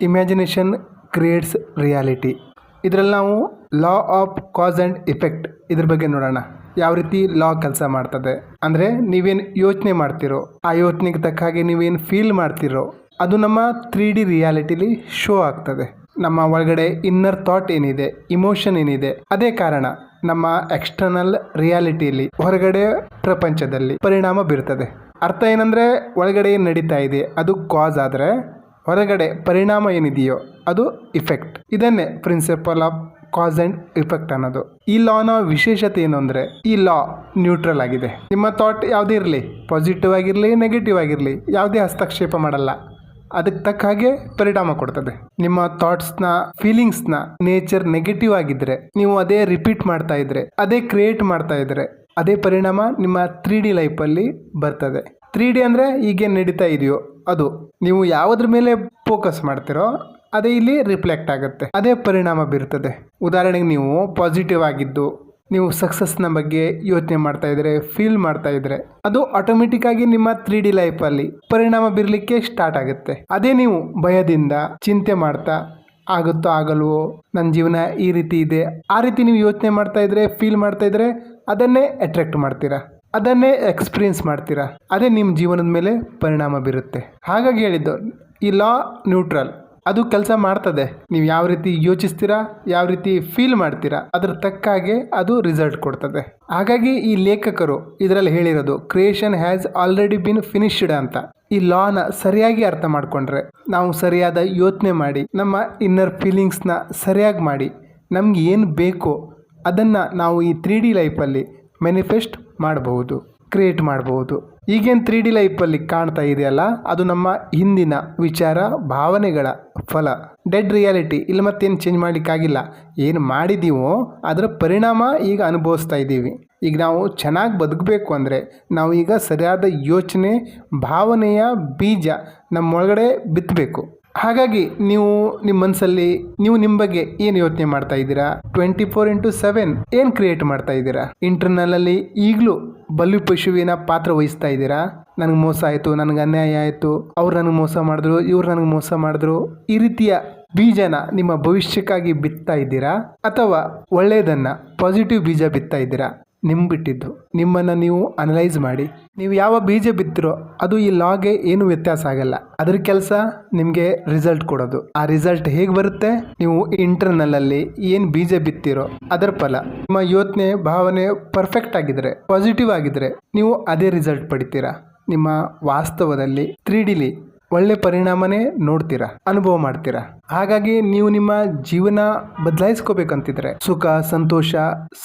Imagination creates reality. ಇದರಲ್ಲಿ ನಾವು law of cause and effect ಇದ್ರ ಬಗ್ಗೆ ನೋಡೋಣ. ಯಾವ ರೀತಿ ಲಾ ಕೆಲಸ ಮಾಡ್ತದೆ ಅಂದರೆ, ನೀವೇನು ಯೋಚನೆ ಮಾಡ್ತಿರೋ ಆ ಯೋಚನೆಗೆ ತಕ್ಕ ಹಾಗೆ ನೀವೇನು ಫೀಲ್ ಮಾಡ್ತಿರೋ ಅದು ನಮ್ಮ 3D ರಿಯಾಲಿಟಿಲಿ ಶೋ ಆಗ್ತದೆ. ನಮ್ಮ ಒಳಗಡೆ ಇನ್ನರ್ ಥಾಟ್ ಏನಿದೆ, ಇಮೋಷನ್ ಏನಿದೆ, ಅದೇ ಕಾರಣ ನಮ್ಮ ಎಕ್ಸ್ಟರ್ನಲ್ ರಿಯಾಲಿಟಿಯಲ್ಲಿ, ಹೊರಗಡೆ ಪ್ರಪಂಚದಲ್ಲಿ ಪರಿಣಾಮ ಬೀರ್ತದೆ. ಅರ್ಥ ಏನಂದರೆ, ಒಳಗಡೆ ಏನು ನಡೀತಾ ಇದೆ ಅದು ಕಾಸ್ ಆದರೆ, ಹೊರಗಡೆ ಪರಿಣಾಮ ಏನಿದೆಯೋ ಅದು ಇಫೆಕ್ಟ್. ಇದನ್ನೇ principle of cause and effect ಅನ್ನೋದು. ಈ ಲಾನ ವಿಶೇಷತೆ ಏನು ಅಂದರೆ, ಈ ಲಾ ನ್ಯೂಟ್ರಲ್ ಆಗಿದೆ. ನಿಮ್ಮ ಥಾಟ್ ಯಾವುದೇ ಇರಲಿ, ಪಾಸಿಟಿವ್ ಆಗಿರಲಿ ನೆಗೆಟಿವ್ ಆಗಿರಲಿ, ಯಾವುದೇ ಹಸ್ತಕ್ಷೇಪ ಮಾಡಲ್ಲ. ಅದಕ್ಕೆ ತಕ್ಕ ಹಾಗೆ ಪರಿಣಾಮ ಕೊಡ್ತದೆ. ನಿಮ್ಮ ಥಾಟ್ಸ್ನ, ಫೀಲಿಂಗ್ಸ್ನ ನೇಚರ್ ನೆಗೆಟಿವ್ ಆಗಿದ್ರೆ, ನೀವು ಅದೇ ರಿಪೀಟ್ ಮಾಡ್ತಾ ಇದ್ರೆ, ಅದೇ ಕ್ರಿಯೇಟ್ ಮಾಡ್ತಾ ಇದ್ರೆ, ಅದೇ ಪರಿಣಾಮ ನಿಮ್ಮ 3D ಲೈಫಲ್ಲಿ ಬರ್ತದೆ. 3D ಅಂದರೆ ಈಗೇನು ನಡೀತಾ ಇದೆಯೋ ಅದು. ನೀವು ಯಾವುದ್ರ ಮೇಲೆ ಫೋಕಸ್ ಮಾಡ್ತಿರೋ ಅದೇ ಇಲ್ಲಿ ರಿಫ್ಲೆಕ್ಟ್ ಆಗುತ್ತೆ, ಅದೇ ಪರಿಣಾಮ ಬೀರ್ತದೆ. ಉದಾಹರಣೆಗೆ ನೀವು ಪಾಸಿಟಿವ್ ಆಗಿದ್ದು, ನೀವು ಸಕ್ಸಸ್ನ ಬಗ್ಗೆ ಯೋಚನೆ ಮಾಡ್ತಾ ಇದ್ರೆ, ಫೀಲ್ ಮಾಡ್ತಾ ಇದ್ರೆ, ಅದು ಆಟೋಮೆಟಿಕ್ ಆಗಿ ನಿಮ್ಮ 3D ಲೈಫಲ್ಲಿ ಪರಿಣಾಮ ಬೀರಲಿಕ್ಕೆ ಸ್ಟಾರ್ಟ್ ಆಗುತ್ತೆ. ಅದೇ ನೀವು ಭಯದಿಂದ ಚಿಂತೆ ಮಾಡ್ತಾ, ಆಗುತ್ತೋ ಆಗಲ್ವೋ, ನನ್ನ ಜೀವನ ಈ ರೀತಿ ಇದೆ, ಆ ರೀತಿ ನೀವು ಯೋಚನೆ ಮಾಡ್ತಾ ಇದ್ರೆ, ಫೀಲ್ ಮಾಡ್ತಾ ಇದ್ರೆ, ಅದನ್ನೇ ಅಟ್ರಾಕ್ಟ್ ಮಾಡ್ತೀರಾ, ಅದನ್ನೇ ಎಕ್ಸ್ಪೀರಿಯನ್ಸ್ ಮಾಡ್ತೀರಾ. ಅದೇ ನಿಮ್ಮ ಜೀವನದ ಮೇಲೆ ಪರಿಣಾಮ ಬೀರುತ್ತೆ. ಹಾಗಾಗಿ ಹೇಳಿದ್ದು, ಈ ಲಾ ನ್ಯೂಟ್ರಲ್, ಅದು ಕೆಲಸ ಮಾಡ್ತದೆ. ನೀವು ಯಾವ ರೀತಿ ಯೋಚಿಸ್ತೀರಾ, ಯಾವ ರೀತಿ ಫೀಲ್ ಮಾಡ್ತೀರಾ, ಅದ್ರ ತಕ್ಕ ಹಾಗೆ ಅದು ರಿಸಲ್ಟ್ ಕೊಡ್ತದೆ. ಹಾಗಾಗಿ ಈ ಲೇಖಕರು ಇದರಲ್ಲಿ ಹೇಳಿರೋದು, creation has already been finished ಅಂತ. ಈ ಲಾನ ಸರಿಯಾಗಿ ಅರ್ಥ ಮಾಡ್ಕೊಂಡ್ರೆ, ನಾವು ಸರಿಯಾದ ಯೋಚನೆ ಮಾಡಿ, ನಮ್ಮ ಇನ್ನರ್ ಫೀಲಿಂಗ್ಸ್ನ ಸರಿಯಾಗಿ ಮಾಡಿ, ನಮ್ಗೆ ಏನು ಬೇಕೋ ಅದನ್ನು ನಾವು ಈ 3D ಲೈಫಲ್ಲಿ ಮ್ಯಾನಿಫೆಸ್ಟ್ ಮಾಡಬಹುದು, ಕ್ರಿಯೇಟ್ ಮಾಡಬಹುದು. ಈಗೇನು 3D ಲೈಫಲ್ಲಿ ಕಾಣ್ತಾ ಇದೆಯಲ್ಲ, ಅದು ನಮ್ಮ ಹಿಂದಿನ ವಿಚಾರ, ಭಾವನೆಗಳ ಫಲ. ಡೆಡ್ ರಿಯಾಲಿಟಿ ಇಲ್ಲಿ ಮತ್ತೇನು ಚೇಂಜ್ ಮಾಡಲಿಕ್ಕಾಗಿಲ್ಲ. ಏನು ಮಾಡಿದ್ದೀವೋ ಅದರ ಪರಿಣಾಮ ಈಗ ಅನುಭವಿಸ್ತಾ ಇದ್ದೀವಿ. ಈಗ ನಾವು ಚೆನ್ನಾಗಿ ಬದುಕಬೇಕು ಅಂದರೆ ನಾವು ಈಗ ಸರಿಯಾದ ಯೋಚನೆ, ಭಾವನೆಯ ಬೀಜ ನಮ್ಮೊಳಗಡೆ ಬಿತ್ತಬೇಕು. ಹಾಗಾಗಿ ನೀವು ನಿಮ್ಮ ಮನಸ್ಸಲ್ಲಿ ನೀವು ನಿಮ್ಮ ಬಗ್ಗೆ ಏನು ಯೋಚನೆ ಮಾಡ್ತಾ ಇದ್ದೀರಾ, 24/7 ಏನು ಕ್ರಿಯೇಟ್ ಮಾಡ್ತಾ ಇದ್ದೀರಾ, ಇಂಟರ್ನಲಲ್ಲಿ ಈಗಲೂ ಬಲು ಪಶುವಿನ ಪಾತ್ರ ವಹಿಸ್ತಾ ಇದ್ದೀರಾ. ನನಗೆ ಮೋಸ ಆಯಿತು, ನನಗೆ ಅನ್ಯಾಯ ಆಯಿತು, ಅವ್ರು ನನಗೆ ಮೋಸ ಮಾಡಿದ್ರು, ಇವ್ರು ನನಗೆ ಮೋಸ ಮಾಡಿದ್ರು, ಈ ರೀತಿಯ ಬೀಜನ ನಿಮ್ಮ ಭವಿಷ್ಯಕ್ಕಾಗಿ ಬಿತ್ತಾ ಇದ್ದೀರಾ, ಅಥವಾ ಒಳ್ಳೆಯದನ್ನು ಪಾಸಿಟಿವ್ ಬೀಜ ಬಿತ್ತಾ ಇದ್ದೀರಾ? ನಿಮ್ಮ ಬಿಟ್ಟಿದ್ದು. ನಿಮ್ಮನ್ನು ನೀವು ಅನಲೈಸ್ ಮಾಡಿ. ನೀವು ಯಾವ ಬೀಜ ಬಿತ್ತಿರೋ ಅದು ಈ ಲಾಗೆ ಏನು ವ್ಯತ್ಯಾಸ ಆಗಲ್ಲ. ಅದ್ರ ಕೆಲಸ ನಿಮಗೆ ರಿಸಲ್ಟ್ ಕೊಡೋದು. ಆ ರಿಸಲ್ಟ್ ಹೇಗೆ ಬರುತ್ತೆ? ನೀವು ಇಂಟರ್ನಲಲ್ಲಿ ಏನು ಬೀಜ ಬಿತ್ತಿರೋ ಅದರ ಫಲ. ನಿಮ್ಮ ಯೋಚನೆ, ಭಾವನೆ ಪರ್ಫೆಕ್ಟ್ ಆಗಿದ್ರೆ, ಪಾಸಿಟಿವ್ ಆಗಿದ್ರೆ, ನೀವು ಅದೇ ರಿಸಲ್ಟ್ ಪಡಿತೀರಾ. ನಿಮ್ಮ ವಾಸ್ತವದಲ್ಲಿ 3Dಲಿ ಒಳ್ಳೆ ಪರಿಣಾಮನೇ ನೋಡ್ತೀರಾ, ಅನುಭವ ಮಾಡ್ತೀರಾ. ಹಾಗಾಗಿ ನೀವು ನಿಮ್ಮ ಜೀವನ ಬದಲಾಯಿಸ್ಕೋಬೇಕಂತಿದ್ರೆ, ಸುಖ, ಸಂತೋಷ,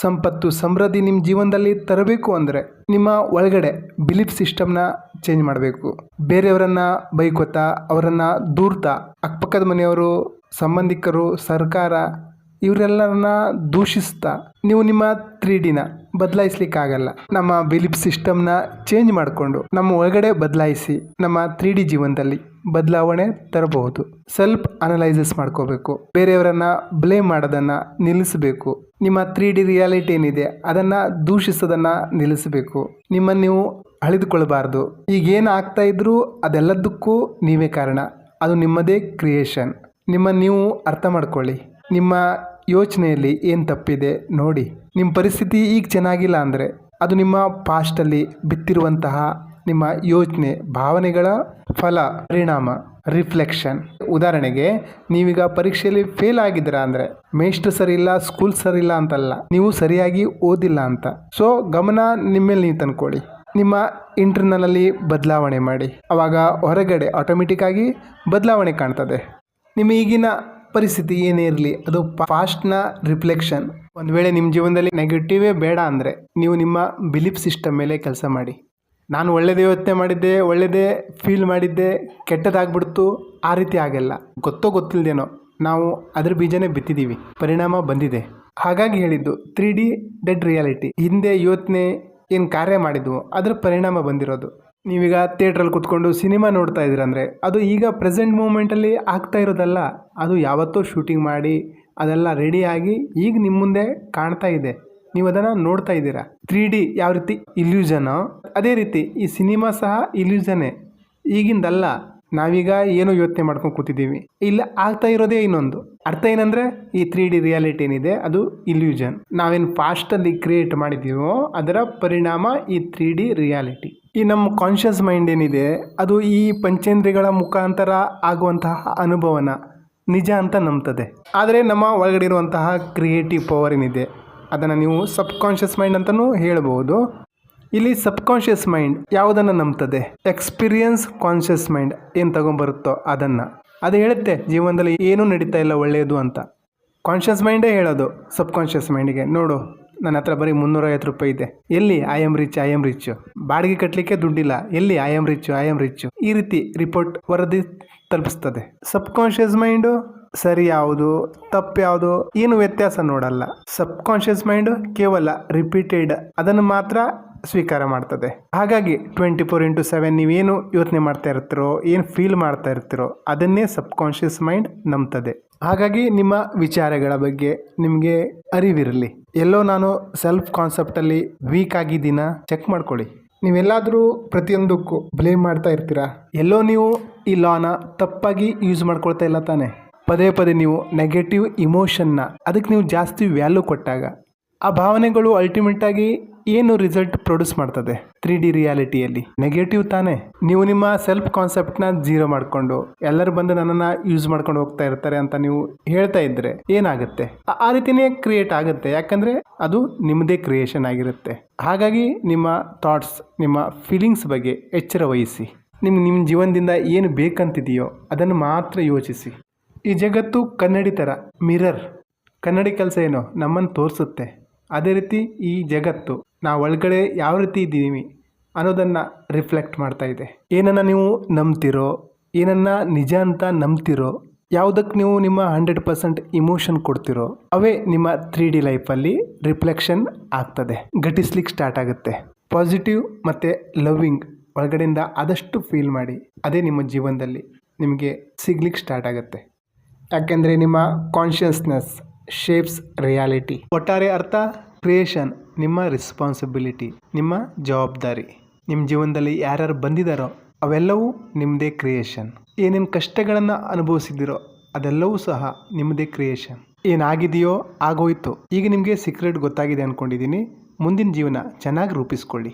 ಸಂಪತ್ತು, ಸಮೃದ್ಧಿ ನಿಮ್ಮ ಜೀವನದಲ್ಲಿ ತರಬೇಕು ಅಂದರೆ ನಿಮ್ಮ ಒಳಗಡೆ ಬಿಲೀಫ್ ಸಿಸ್ಟಮ್ನ ಚೇಂಜ್ ಮಾಡಬೇಕು. ಬೇರೆಯವರನ್ನ ಬೈಕೋತಾ, ಅವರನ್ನು ದೂರ್ತಾ, ಅಕ್ಕಪಕ್ಕದ ಮನೆಯವರು, ಸಂಬಂಧಿಕರು, ಸರ್ಕಾರ ಇವರೆಲ್ಲರನ್ನ ದೂಷಿಸ್ತಾ ನೀವು ನಿಮ್ಮ 3Dನ ಬದಲಾಯಿಸ್ಲಿಕ್ಕಾಗಲ್ಲ. ನಮ್ಮ ಬಿಲೀಫ್ ಸಿಸ್ಟಮ್ನ ಚೇಂಜ್ ಮಾಡಿಕೊಂಡು ನಮ್ಮ ಒಳಗಡೆ ಬದಲಾಯಿಸಿ ನಮ್ಮ 3D ಜೀವನದಲ್ಲಿ ಬದಲಾವಣೆ ತರಬಹುದು. ಸೆಲ್ಫ್ ಅನಲೈಸಿಸ್ ಮಾಡ್ಕೋಬೇಕು. ಬೇರೆಯವರನ್ನ ಬ್ಲೇಮ್ ಮಾಡೋದನ್ನು ನಿಲ್ಲಿಸಬೇಕು. ನಿಮ್ಮ 3D ರಿಯಾಲಿಟಿ ಏನಿದೆ ಅದನ್ನು ದೂಷಿಸೋದನ್ನು ನಿಲ್ಲಿಸಬೇಕು. ನಿಮ್ಮನ್ನು ನೀವು ಅಳಿದುಕೊಳ್ಬಾರ್ದು. ಈಗೇನು ಆಗ್ತಾ ಇದ್ರೂ ಅದೆಲ್ಲದಕ್ಕೂ ನೀವೇ ಕಾರಣ. ಅದು ನಿಮ್ಮದೇ ಕ್ರಿಯೇಷನ್. ನಿಮ್ಮನ್ನು ನೀವು ಅರ್ಥ ಮಾಡ್ಕೊಳ್ಳಿ. ನಿಮ್ಮ ಯೋಚನೆಯಲ್ಲಿ ಏನು ತಪ್ಪಿದೆ ನೋಡಿ. ನಿಮ್ಮ ಪರಿಸ್ಥಿತಿ ಈಗ ಚೆನ್ನಾಗಿಲ್ಲ ಅಂದರೆ ಅದು ನಿಮ್ಮ ಪಾಸ್ಟಲ್ಲಿ ಬಿತ್ತಿರುವಂತಹ ನಿಮ್ಮ ಯೋಚನೆ, ಭಾವನೆಗಳ ಫಲ, ಪರಿಣಾಮ, ರಿಫ್ಲೆಕ್ಷನ್. ಉದಾಹರಣೆಗೆ, ನೀವೀಗ ಪರೀಕ್ಷೆಯಲ್ಲಿ ಫೇಲ್ ಆಗಿದ್ದೀರಾ ಅಂದರೆ ಮೇಷ್ಟ್ರು ಸರಿ ಇಲ್ಲ, ಸ್ಕೂಲ್ ಸರಿ ಇಲ್ಲ ಅಂತಲ್ಲ, ನೀವು ಸರಿಯಾಗಿ ಓದಿಲ್ಲ ಅಂತ. ಸೊ ಗಮನ ನಿಮ್ಮೇಲೆ ನೀವು ತಂದ್ಕೊಳ್ಳಿ. ನಿಮ್ಮ ಇಂಟರ್ನಲಲ್ಲಿ ಬದಲಾವಣೆ ಮಾಡಿ. ಆವಾಗ ಹೊರಗಡೆ ಆಟೋಮೆಟಿಕ್ ಆಗಿ ಬದಲಾವಣೆ ಕಾಣ್ತದೆ. ನಿಮ್ಮ ಈಗಿನ ಪರಿಸ್ಥಿತಿ ಏನೇ ಇರಲಿ ಅದು ಪಾಸ್ಟ್ನ ರಿಫ್ಲೆಕ್ಷನ್. ಒಂದು ವೇಳೆ ನಿಮ್ಮ ಜೀವನದಲ್ಲಿ ನೆಗೆಟಿವೇ ಬೇಡ ಅಂದರೆ ನೀವು ನಿಮ್ಮ ಬಿಲೀಫ್ ಸಿಸ್ಟಮ್ ಮೇಲೆ ಕೆಲಸ ಮಾಡಿ. ನಾನು ಒಳ್ಳೆಯದೇ ಯೋಚನೆ ಮಾಡಿದ್ದೆ, ಒಳ್ಳೆಯದೇ ಫೀಲ್ ಮಾಡಿದ್ದೆ, ಕೆಟ್ಟದಾಗ್ಬಿಡ್ತು, ಆ ರೀತಿ ಆಗಲ್ಲ. ಗೊತ್ತೋ ಗೊತ್ತಿಲ್ಲದೇನೋ ನಾವು ಅದ್ರ ಬೀಜನೇ ಬಿತ್ತಿದ್ದೀವಿ, ಪರಿಣಾಮ ಬಂದಿದೆ. ಹಾಗಾಗಿ ಹೇಳಿದ್ದು 3D ಡೆಡ್ ರಿಯಾಲಿಟಿ. ಹಿಂದೆ ಯೋಚನೆ ಏನು ಕಾರ್ಯ ಮಾಡಿದ್ವು ಅದರ ಪರಿಣಾಮ ಬಂದಿರೋದು. ನೀವೀಗ ಥಿಯೇಟ್ರಲ್ಲಿ ಕೂತ್ಕೊಂಡು ಸಿನಿಮಾ ನೋಡ್ತಾ ಇದ್ದೀರಂದರೆ ಅದು ಈಗ ಪ್ರೆಸೆಂಟ್ ಮೂಮೆಂಟಲ್ಲಿ ಆಗ್ತಾ ಇರೋದಲ್ಲ. ಅದು ಯಾವತ್ತೋ ಶೂಟಿಂಗ್ ಮಾಡಿ ಅದೆಲ್ಲ ರೆಡಿಯಾಗಿ ಈಗ ನಿಮ್ಮ ಮುಂದೆ ಕಾಣ್ತಾ ಇದೆ. ನೀವು ಅದನ್ನು ನೋಡ್ತಾ ಇದ್ದೀರಾ. 3D ಯಾವ ರೀತಿ ಇಲ್ಯೂಷನೋ ಅದೇ ರೀತಿ ಈ ಸಿನಿಮಾ ಸಹ ಇಲ್ಯೂಷನ್ನೇ, ಈಗಿಂದಲ್ಲ. ನಾವೀಗ ಏನು ಯೋಚನೆ ಮಾಡ್ಕೊಂಡು ಕೂತಿದ್ದೀವಿ, ಇಲ್ಲ ಆಗ್ತಾ ಇರೋದೇ ಇನ್ನೊಂದು. ಅರ್ಥ ಏನಂದ್ರೆ ಈ 3D ರಿಯಾಲಿಟಿ ಏನಿದೆ ಅದು ಇಲ್ಯೂಷನ್. ನಾವೇನು ಫಾಸ್ಟಲ್ಲಿ ಕ್ರಿಯೇಟ್ ಮಾಡಿದ್ದೀವೋ ಅದರ ಪರಿಣಾಮ ಈ 3D ರಿಯಾಲಿಟಿ. ಈ ನಮ್ಮ ಕಾನ್ಷಿಯಸ್ ಮೈಂಡ್ ಏನಿದೆ ಅದು ಈ ಪಂಚೇಂದ್ರಿಯಗಳ ಮುಖಾಂತರ ಆಗುವಂತಹ ಅನುಭವನ ನಿಜ ಅಂತ ನಂಬ್ತದೆ. ಆದರೆ ನಮ್ಮ ಒಳಗಡೆ ಇರುವಂತಹ ಕ್ರಿಯೇಟಿವ್ ಪವರ್ ಏನಿದೆ ಅದನ್ನು ನೀವು ಸಬ್ ಕಾನ್ಷಿಯಸ್ ಮೈಂಡ್ ಅಂತಲೂ ಹೇಳ್ಬೋದು. ಇಲ್ಲಿ ಸಬ್ ಕಾನ್ಷಿಯಸ್ ಮೈಂಡ್ ಯಾವುದನ್ನು ನಂಬ್ತದೆ? ಎಕ್ಸ್ಪೀರಿಯನ್ಸ್ ಕಾನ್ಷಿಯಸ್ ಮೈಂಡ್ ಏನು ತಗೊಂಬರುತ್ತೋ ಅದನ್ನು. ಅದು ಹೇಳುತ್ತೆ ಜೀವನದಲ್ಲಿ ಏನೂ ನಡೀತಾ ಇಲ್ಲ ಒಳ್ಳೆಯದು ಅಂತ. ಕಾನ್ಷಿಯಸ್ ಮೈಂಡೇ ಹೇಳೋದು ಸಬ್ ಕಾನ್ಷಿಯಸ್ ಮೈಂಡಿಗೆ, ನೋಡು ನನ್ನ ಹತ್ರ ಬರೀ 350 ರೂಪಾಯಿ ಇದೆ, ಎಲ್ಲಿ ಐ ಆಮ್ ರಿಚ್, ಬಾಡಿಗೆ ಕಟ್ಟಲಿಕ್ಕೆ ದುಡ್ಡಿಲ್ಲ, ಎಲ್ಲಿ ಐ ಆಮ್ ರಿಚ್, ಈ ರೀತಿ ರಿಪೋರ್ಟ್ ವರದಿ ತಲುಪಿಸ್ತದೆ. ಸಬ್ ಕಾನ್ಷಿಯಸ್ ಮೈಂಡು ಸರಿ ಯಾವುದು ತಪ್ಪು ಯಾವುದು ಏನು ವ್ಯತ್ಯಾಸ ನೋಡಲ್ಲ. ಸಬ್ ಕಾನ್ಷಿಯಸ್ ಮೈಂಡ್ ಕೇವಲ ರಿಪೀಟೆಡ್ ಅದನ್ನು ಮಾತ್ರ ಸ್ವೀಕಾರ ಮಾಡ್ತದೆ. ಹಾಗಾಗಿ 24/7 ನೀವೇನು ಯೋಚನೆ ಮಾಡ್ತಾ ಇರ್ತೀರೋ, ಏನು ಫೀಲ್ ಮಾಡ್ತಾ ಇರ್ತೀರೋ ಅದನ್ನೇ ಸಬ್ ಕಾನ್ಷಿಯಸ್ ಮೈಂಡ್ ನಂಬ್ತದೆ. ಹಾಗಾಗಿ ನಿಮ್ಮ ವಿಚಾರಗಳ ಬಗ್ಗೆ ನಿಮಗೆ ಅರಿವಿರಲಿ. ಎಲ್ಲೋ ನಾನು ಸೆಲ್ಫ್ ಕಾನ್ಸೆಪ್ಟಲ್ಲಿ ವೀಕ್ ಆಗಿದ್ದೀನ ಚೆಕ್ ಮಾಡ್ಕೊಳ್ಳಿ. ನೀವೆಲ್ಲಾದರೂ ಪ್ರತಿಯೊಂದಕ್ಕೂ ಬ್ಲೇಮ್ ಮಾಡ್ತಾ ಇರ್ತೀರಾ, ಎಲ್ಲೋ ನೀವು ಈ ಲಾನ ತಪ್ಪಾಗಿ ಯೂಸ್ ಮಾಡ್ಕೊಳ್ತಾ ಇಲ್ಲ ತಾನೆ. ಪದೇ ಪದೇ ನೀವು ನೆಗೆಟಿವ್ ಇಮೋಷನ್ನ ಅದಕ್ಕೆ ನೀವು ಜಾಸ್ತಿ ವ್ಯಾಲ್ಯೂ ಕೊಟ್ಟಾಗ ಆ ಭಾವನೆಗಳು ಅಲ್ಟಿಮೇಟಾಗಿ ಏನು ರಿಸಲ್ಟ್ ಪ್ರೊಡ್ಯೂಸ್ ಮಾಡ್ತದೆ 3D ರಿಯಾಲಿಟಿಯಲ್ಲಿ? ನೆಗೆಟಿವ್ ತಾನೇ. ನೀವು ನಿಮ್ಮ ಸೆಲ್ಫ್ ಕಾನ್ಸೆಪ್ಟ್ನ ಜೀರೋ ಮಾಡಿಕೊಂಡು ಎಲ್ಲರೂ ಬಂದು ನನ್ನನ್ನು ಯೂಸ್ ಮಾಡ್ಕೊಂಡು ಹೋಗ್ತಾ ಇರ್ತಾರೆ ಅಂತ ನೀವು ಹೇಳ್ತಾ ಇದ್ದರೆ ಏನಾಗುತ್ತೆ? ಆ ರೀತಿಯೇ ಕ್ರಿಯೇಟ್ ಆಗುತ್ತೆ, ಯಾಕಂದರೆ ಅದು ನಿಮ್ಮದೇ ಕ್ರಿಯೇಷನ್ ಆಗಿರುತ್ತೆ. ಹಾಗಾಗಿ ನಿಮ್ಮ ಥಾಟ್ಸ್, ನಿಮ್ಮ ಫೀಲಿಂಗ್ಸ್ ಬಗ್ಗೆ ಎಚ್ಚರ ವಹಿಸಿ. ನಿಮ್ಮ ಜೀವನದಿಂದ ಏನು ಬೇಕಂತಿದೆಯೋ ಅದನ್ನು ಮಾತ್ರ ಯೋಚಿಸಿ. ಈ ಜಗತ್ತು ಕನ್ನಡಿ ಥರ, ಮಿರರ್. ಕನ್ನಡಿ ಕೆಲಸ ಏನು? ನಮ್ಮನ್ನು ತೋರಿಸುತ್ತೆ. ಅದೇ ರೀತಿ ಈ ಜಗತ್ತು ನಾವು ಒಳಗಡೆ ಯಾವ ರೀತಿ ಇದ್ದೀವಿ ಅನ್ನೋದನ್ನು ರಿಫ್ಲೆಕ್ಟ್ ಮಾಡ್ತಾ ಇದೆ. ಏನನ್ನು ನೀವು ನಂಬ್ತಿರೋ, ಏನನ್ನು ನಿಜ ಅಂತ ನಂಬ್ತಿರೋ, ಯಾವುದಕ್ಕೆ ನೀವು ನಿಮ್ಮ 100% ಇಮೋಷನ್ ಕೊಡ್ತಿರೋ ಅವೇ ನಿಮ್ಮ 3D ಲೈಫಲ್ಲಿ ರಿಫ್ಲೆಕ್ಷನ್ ಆಗ್ತದೆ, ಘಟಿಸ್ಲಿಕ್ಕೆ ಸ್ಟಾರ್ಟ್ ಆಗುತ್ತೆ. ಪಾಸಿಟಿವ್ ಮತ್ತು ಲವ್ವಿಂಗ್ ಒಳಗಡೆಯಿಂದ ಆದಷ್ಟು ಫೀಲ್ ಮಾಡಿ, ಅದೇ ನಿಮ್ಮ ಜೀವನದಲ್ಲಿ ನಿಮಗೆ ಸಿಗ್ಲಿಕ್ಕೆ ಸ್ಟಾರ್ಟ್ ಆಗುತ್ತೆ. ಯಾಕೆಂದರೆ ನಿಮ್ಮ ಕಾನ್ಷಿಯಸ್ನೆಸ್ ಶೇಪ್ಸ್ ರಿಯಾಲಿಟಿ. ಒಟ್ಟಾರೆ ಅರ್ಥ, ಕ್ರಿಯೇಷನ್ ನಿಮ್ಮ ರೆಸ್ಪಾನ್ಸಿಬಿಲಿಟಿ, ನಿಮ್ಮ ಜವಾಬ್ದಾರಿ. ನಿಮ್ಮ ಜೀವನದಲ್ಲಿ ಯಾರ್ಯಾರು ಬಂದಿದ್ದಾರೋ ಅವೆಲ್ಲವೂ ನಿಮ್ಮದೇ ಕ್ರಿಯೇಷನ್. ಏನೇನು ಕಷ್ಟಗಳನ್ನು ಅನುಭವಿಸಿದ್ದೀರೋ ಅದೆಲ್ಲವೂ ಸಹ ನಿಮ್ಮದೇ ಕ್ರಿಯೇಷನ್. ಏನಾಗಿದೆಯೋ ಆಗೋಯ್ತು. ಈಗ ನಿಮಗೆ ಸೀಕ್ರೆಟ್ ಗೊತ್ತಾಗಿದೆ ಅಂದ್ಕೊಂಡಿದ್ದೀನಿ. ಮುಂದಿನ ಜೀವನ ಚೆನ್ನಾಗಿ ರೂಪಿಸ್ಕೊಳ್ಳಿ.